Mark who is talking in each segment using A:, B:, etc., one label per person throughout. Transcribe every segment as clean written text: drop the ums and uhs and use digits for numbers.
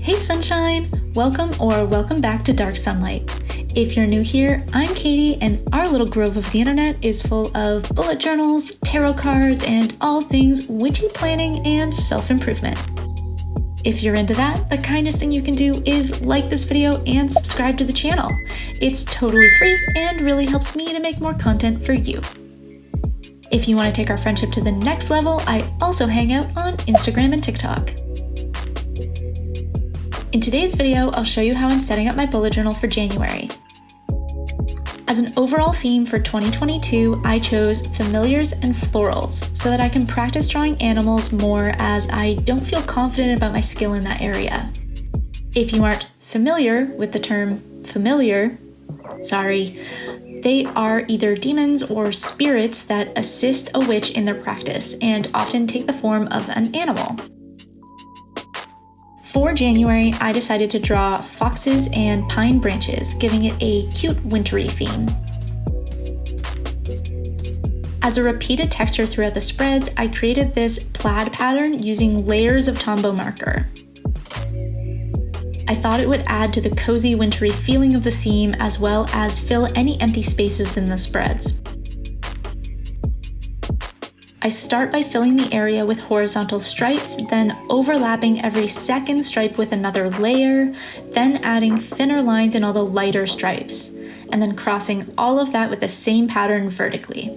A: Hey sunshine! Welcome back to Dark Sunlight. If you're new here, I'm Cady, and our little grove of the internet is full of bullet journals, tarot cards, and all things witchy planning and self-improvement. If you're into that, the kindest thing you can do is like this video and subscribe to the channel. It's totally free and really helps me to make more content for you. If you want to take our friendship to the next level, I also hang out on Instagram and TikTok. In today's video, I'll show you how I'm setting up my bullet journal for January. As an overall theme for 2022, I chose Familiars and Florals so that I can practice drawing animals more as I don't feel confident about my skill in that area. If you aren't familiar with the term familiar, sorry, they are either demons or spirits that assist a witch in their practice and often take the form of an animal. For January, I decided to draw foxes and pine branches, giving it a cute wintry theme. As a repeated texture throughout the spreads, I created this plaid pattern using layers of Tombow marker. I thought it would add to the cozy wintry feeling of the theme as well as fill any empty spaces in the spreads. I start by filling the area with horizontal stripes, then overlapping every second stripe with another layer, then adding thinner lines in all the lighter stripes, and then crossing all of that with the same pattern vertically.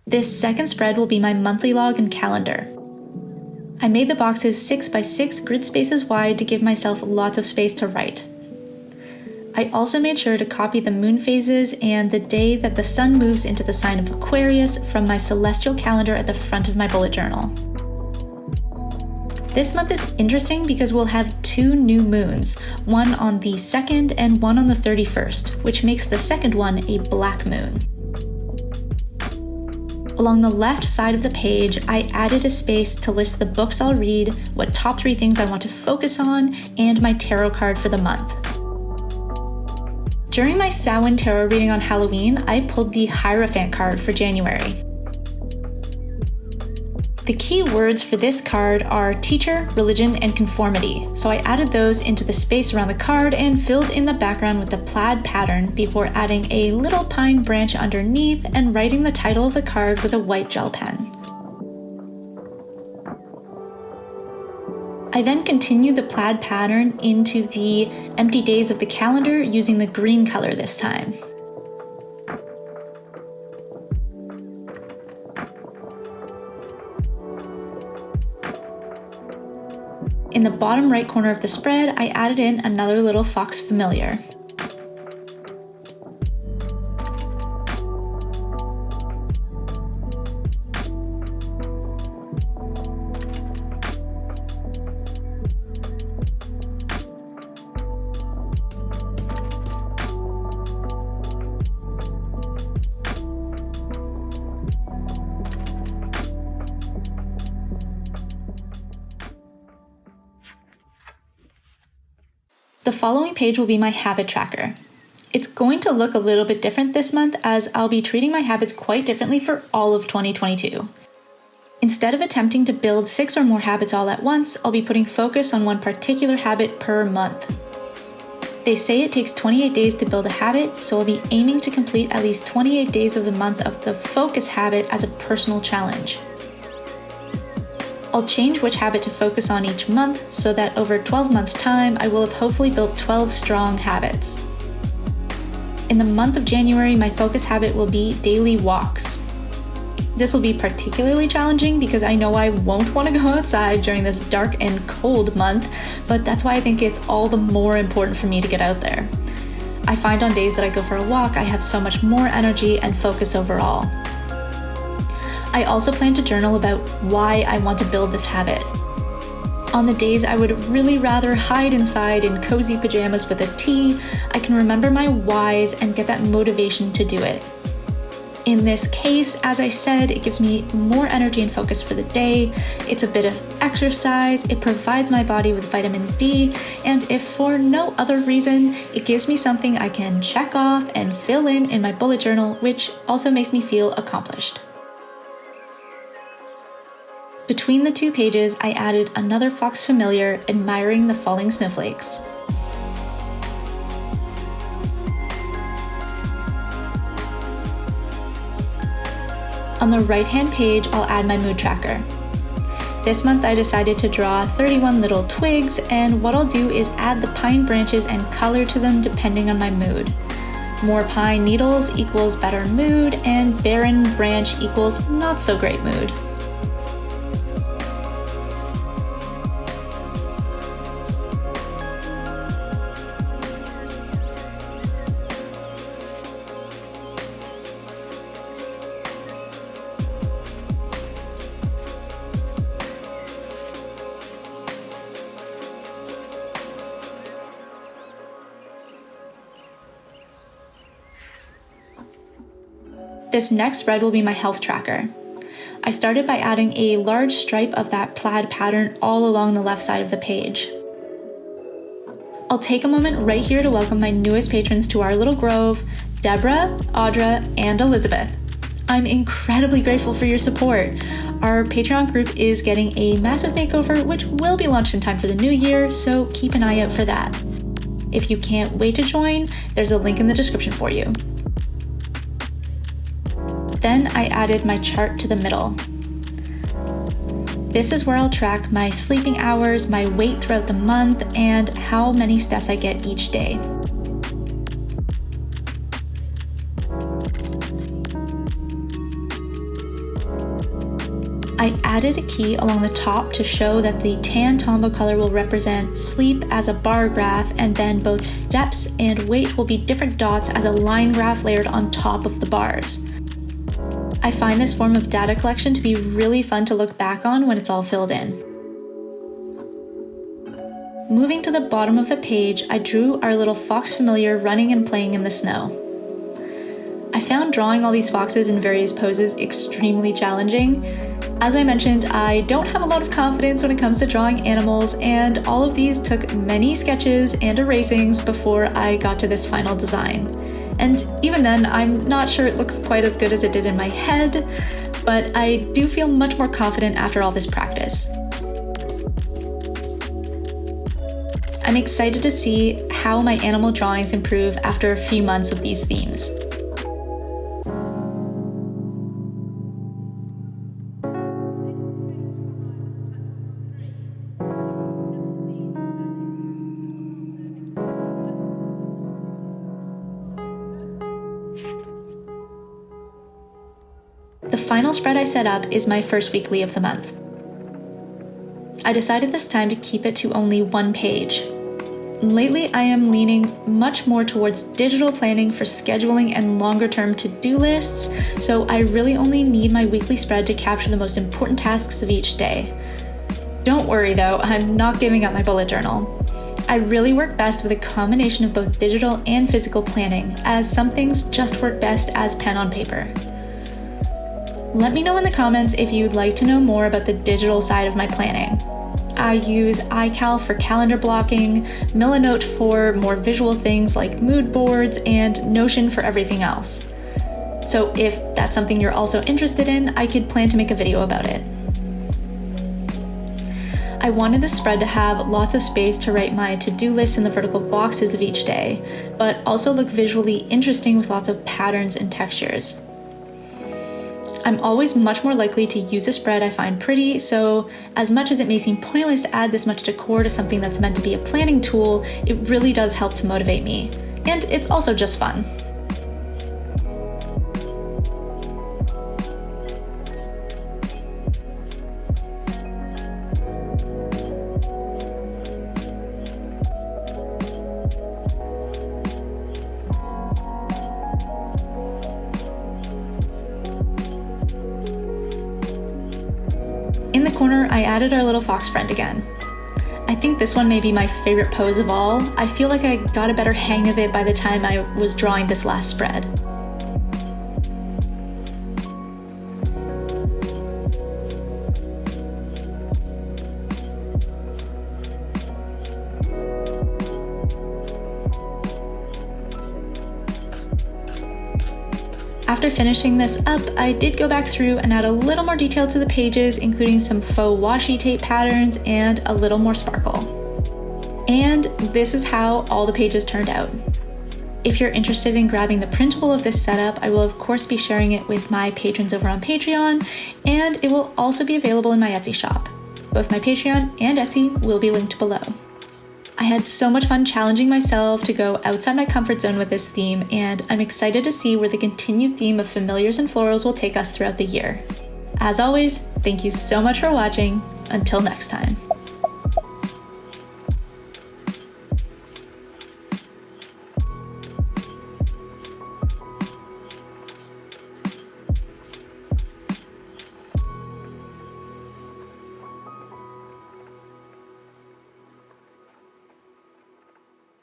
A: This second spread will be my monthly log and calendar. I made the boxes 6 by 6 grid spaces wide to give myself lots of space to write. I also made sure to copy the moon phases and the day that the sun moves into the sign of Aquarius from my celestial calendar at the front of my bullet journal. This month is interesting because we'll have 2 new moons, one on the 2nd and one on the 31st, which makes the second one a black moon. Along the left side of the page, I added a space to list the books I'll read, what top 3 things I want to focus on, and my tarot card for the month. During my Samhain tarot reading on Halloween, I pulled the Hierophant card for January. The key words for this card are teacher, religion, and conformity, so I added those into the space around the card and filled in the background with the plaid pattern before adding a little pine branch underneath and writing the title of the card with a white gel pen. I then continued the plaid pattern into the empty days of the calendar using the green color this time. In the bottom right corner of the spread, I added in another little fox familiar. The following page will be my habit tracker. It's going to look a little bit different this month as I'll be treating my habits quite differently for all of 2022. Instead of attempting to build 6 or more habits all at once, I'll be putting focus on one particular habit per month. They say it takes 28 days to build a habit, so I'll be aiming to complete at least 28 days of the month of the focus habit as a personal challenge. I'll change which habit to focus on each month so that over 12 months' time, I will have hopefully built 12 strong habits. In the month of January, my focus habit will be daily walks. This will be particularly challenging because I know I won't want to go outside during this dark and cold month, but that's why I think it's all the more important for me to get out there. I find on days that I go for a walk, I have so much more energy and focus overall. I also plan to journal about why I want to build this habit. On the days I would really rather hide inside in cozy pajamas with a tea, I can remember my whys and get that motivation to do it. In this case, as I said, it gives me more energy and focus for the day. It's a bit of exercise, it provides my body with vitamin D, and if for no other reason, it gives me something I can check off and fill in my bullet journal, which also makes me feel accomplished. Between the 2 pages, I added another fox familiar admiring the falling snowflakes. On the right-hand page, I'll add my mood tracker. This month I decided to draw 31 little twigs, and what I'll do is add the pine branches and color to them depending on my mood. More pine needles equals better mood, and barren branch equals not so great mood. This next spread will be my health tracker. I started by adding a large stripe of that plaid pattern all along the left side of the page. I'll take a moment right here to welcome my newest patrons to our little grove, Deborah, Audra, and Elizabeth. I'm incredibly grateful for your support. Our Patreon group is getting a massive makeover, which will be launched in time for the new year, so keep an eye out for that. If you can't wait to join, there's a link in the description for you. Then I added my chart to the middle. This is where I'll track my sleeping hours, my weight throughout the month, and how many steps I get each day. I added a key along the top to show that the tan tombow color will represent sleep as a bar graph, and then both steps and weight will be different dots as a line graph layered on top of the bars. I find this form of data collection to be really fun to look back on when it's all filled in. Moving to the bottom of the page, I drew our little fox familiar running and playing in the snow. I found drawing all these foxes in various poses extremely challenging. As I mentioned, I don't have a lot of confidence when it comes to drawing animals, and all of these took many sketches and erasings before I got to this final design. And even then, I'm not sure it looks quite as good as it did in my head, but I do feel much more confident after all this practice. I'm excited to see how my animal drawings improve after a few months of these themes. The final spread I set up is my first weekly of the month. I decided this time to keep it to only 1 page. Lately, I am leaning much more towards digital planning for scheduling and longer-term to-do lists, so I really only need my weekly spread to capture the most important tasks of each day. Don't worry though, I'm not giving up my bullet journal. I really work best with a combination of both digital and physical planning, as some things just work best as pen on paper. Let me know in the comments if you'd like to know more about the digital side of my planning. I use iCal for calendar blocking, Milanote for more visual things like mood boards, and Notion for everything else. So if that's something you're also interested in, I could plan to make a video about it. I wanted this spread to have lots of space to write my to-do lists in the vertical boxes of each day, but also look visually interesting with lots of patterns and textures. I'm always much more likely to use a spread I find pretty, so as much as it may seem pointless to add this much decor to something that's meant to be a planning tool, it really does help to motivate me. And it's also just fun. In the corner, I added our little fox friend again. I think this one may be my favorite pose of all. I feel like I got a better hang of it by the time I was drawing this last spread. After finishing this up, I did go back through and add a little more detail to the pages, including some faux washi tape patterns and a little more sparkle. And this is how all the pages turned out. If you're interested in grabbing the printable of this setup, I will of course be sharing it with my patrons over on Patreon, and it will also be available in my Etsy shop. Both my Patreon and Etsy will be linked below. I had so much fun challenging myself to go outside my comfort zone with this theme, and I'm excited to see where the continued theme of Familiars and Florals will take us throughout the year. As always, thank you so much for watching. Until next time.